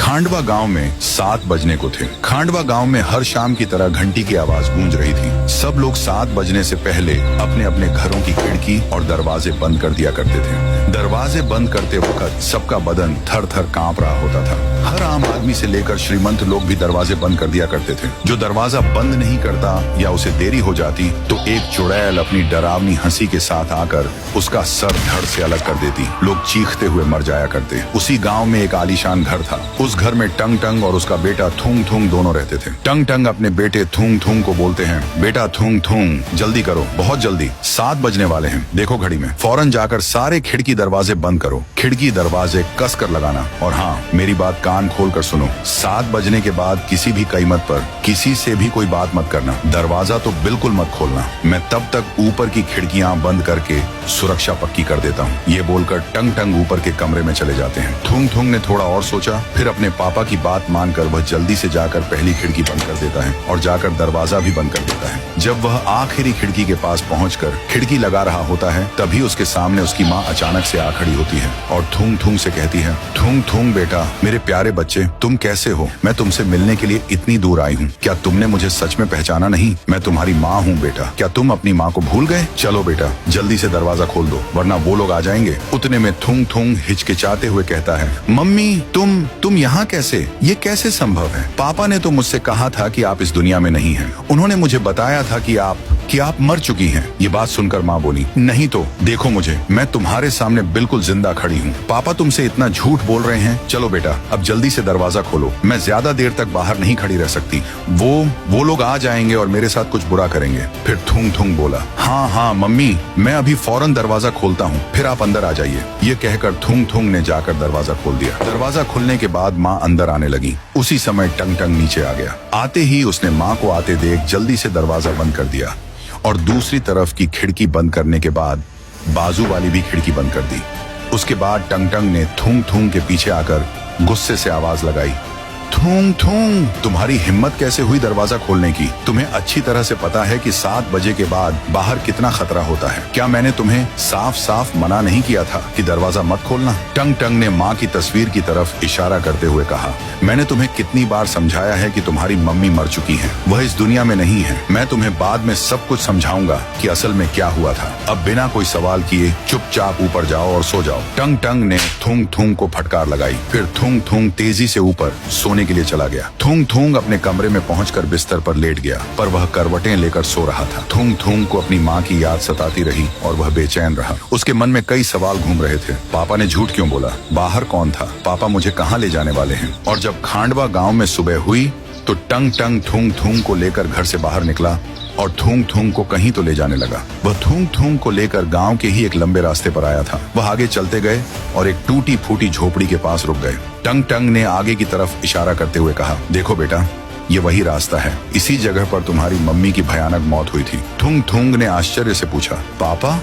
खांडवा गांव में 7 बजने को थे। खांडवा गांव में हर शाम की तरह घंटी की आवाज गूंज रही थी। सब लोग 7 बजने से पहले अपने अपने घरों की खिड़की और दरवाजे बंद कर दिया करते थे। दरवाजे बंद करते वक्त सबका बदन थर थर कांप रहा होता था। हर आम आदमी से लेकर श्रीमंत लोग भी दरवाजे बंद कर दिया करते थे। जो दरवाजा बंद नहीं करता या उसे देरी हो जाती तो एक चुड़ैल अपनी डरावनी हंसी के साथ आकर उसका सर धड़ से अलग कर देती। लोग चीखते हुए मर जाया करते। उसी गांव में एक आलीशान घर था। उस घर में टंग टंग और उसका बेटा थूंग थूंग दोनों रहते थे। टंग टंग अपने बेटे थूंग थूंग को बोलते हैं, बेटा थूंग थूंग जल्दी करो, बहुत जल्दी 7 बजने वाले हैं, देखो घड़ी में। फौरन जाकर सारे खिड़की दरवाजे बंद करो, खिड़की दरवाजे कस कर लगाना। और हाँ, मेरी बात कान खोल कर सुनो, 7 बजने के बाद किसी भी कीमत पर किसी से भी कोई बात मत करना। दरवाजा तो बिल्कुल मत खोलना। मैं तब तक ऊपर की खिड़कियां बंद करके सुरक्षा पक्की कर देता हूँ। ये बोलकर टंग टंग ऊपर के कमरे में चले जाते हैं। थूंग थूंग ने थोड़ा और सोचा, फिर अपने पापा की बात मानकर वह जल्दी से जाकर पहली खिड़की बंद कर देता है और जाकर दरवाजा भी बंद कर देता है। जब वह आखिरी खिड़की के पास पहुंचकर खिड़की लगा रहा होता है, तभी उसके सामने उसकी माँ अचानक से आ खड़ी होती है और थूंग थूंग से कहती है, थूंग थूंग बेटा, मेरे प्यारे बच्चे, तुम कैसे हो? मैं तुमसे मिलने के लिए इतनी दूर आई हूँ। क्या तुमने मुझे सच में पहचाना नहीं? मैं तुम्हारी माँ हूँ बेटा। क्या तुम अपनी माँ को भूल गए? चलो बेटा, जल्दी से दरवाजा खोल दो, वरना वो लोग आ जाएंगे। उतने में थूंग थूंग हिचकिचाते हुए कहता है, मम्मी तुम यहाँ कैसे? ये कैसे संभव है? पापा ने तो मुझसे कहा था कि आप इस दुनिया में नहीं हैं। उन्होंने मुझे बताया था कि आप मर चुकी हैं। ये बात सुनकर माँ बोली, नहीं तो देखो मुझे, मैं तुम्हारे सामने बिल्कुल जिंदा खड़ी हूँ। पापा तुमसे इतना झूठ बोल रहे हैं। चलो बेटा, अब जल्दी से दरवाजा खोलो। मैं ज्यादा देर तक बाहर नहीं खड़ी रह सकती। वो लोग आ जाएंगे और मेरे साथ कुछ बुरा करेंगे। फिर थूंग थूंग बोला, हाँ मम्मी, मैं अभी फौरन दरवाजा खोलता हूँ, फिर आप अंदर आ जाइए। ये कहकर थूंग थूंग ने जाकर दरवाजा खोल दिया। दरवाजा खुलने के बाद माँ अंदर आने लगी। उसी समय टंग टंग नीचे आ गया। आते ही उसने माँ को आते देख जल्दी से दरवाजा बंद कर दिया और दूसरी तरफ की खिड़की बंद करने के बाद बाजू वाली भी खिड़की बंद कर दी। उसके बाद टंग टंग ने थूंग थूंग के पीछे आकर गुस्से से आवाज लगाई, थूंग थूंग, तुम्हारी हिम्मत कैसे हुई दरवाजा खोलने की? तुम्हें अच्छी तरह से पता है कि 7 बजे के बाद बाहर कितना खतरा होता है। क्या मैंने तुम्हें साफ साफ मना नहीं किया था कि दरवाजा मत खोलना? टंग टंग ने माँ की तस्वीर की तरफ इशारा करते हुए कहा, मैंने तुम्हें कितनी बार समझाया है कि तुम्हारी मम्मी मर चुकी है, वह इस दुनिया में नहीं है। मैं तुम्हें बाद में सब कुछ समझाऊंगा कि असल में क्या हुआ था। अब बिना कोई सवाल किए चुपचाप ऊपर जाओ और सो जाओ। टंग टंग ने थूंग थूंग को फटकार लगाई। फिर थूंग थूंग तेजी से ऊपर सोने के लिए चला गया। थूंग थूंग अपने कमरे में पहुंचकर बिस्तर पर लेट गया, पर वह करवटें लेकर सो रहा था। थूंग थूंग को अपनी माँ की याद सताती रही और वह बेचैन रहा। उसके मन में कई सवाल घूम रहे थे। पापा ने झूठ क्यों बोला? बाहर कौन था? पापा मुझे कहाँ ले जाने वाले हैं? और जब खांडवा गांव में सुबह हुई तो टंग टंग थूंग थूंग को लेकर घर से बाहर निकला और थूंग थूंग को कहीं तो ले जाने लगा। वह थूंग थूंग को लेकर गांव के ही एक लंबे रास्ते पर आया था। वह आगे चलते गए और एक टूटी फूटी झोपड़ी के पास रुक गए। टंग टंग ने आगे की तरफ इशारा करते हुए कहा, देखो बेटा, ये वही रास्ता है। इसी जगह पर तुम्हारी मम्मी की भयानक मौत हुई थी। थूंग थूंग ने आश्चर्य से पूछा, पापा,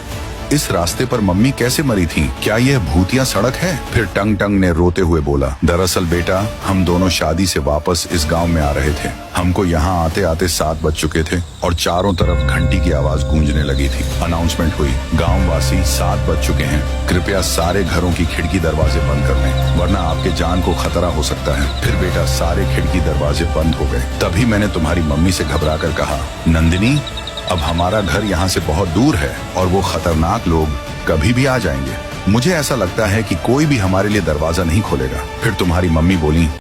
इस रास्ते पर मम्मी कैसे मरी थी? क्या यह भूतिया सड़क है? फिर टंग टंग ने रोते हुए बोला, दरअसल बेटा, हम दोनों शादी से वापस इस गांव में आ रहे थे। हमको यहाँ आते आते 7 बज चुके थे और चारों तरफ घंटी की आवाज गूंजने लगी थी। अनाउंसमेंट हुई, गाँव वासी 7 बज चुके हैं, कृपया सारे घरों की खिड़की दरवाजे बंद कर लें, वरना आपके जान को खतरा हो सकता है। फिर बेटा सारे खिड़की दरवाजे बंद हो गए। तभी मैंने तुम्हारी मम्मी से घबरा कर कहा, नंदिनी, अब हमारा घर यहाँ से बहुत दूर है और वो खतरनाक लोग कभी भी आ जाएंगे। मुझे ऐसा लगता है कि कोई भी हमारे लिए दरवाजा नहीं खोलेगा। फिर तुम्हारी मम्मी बोली,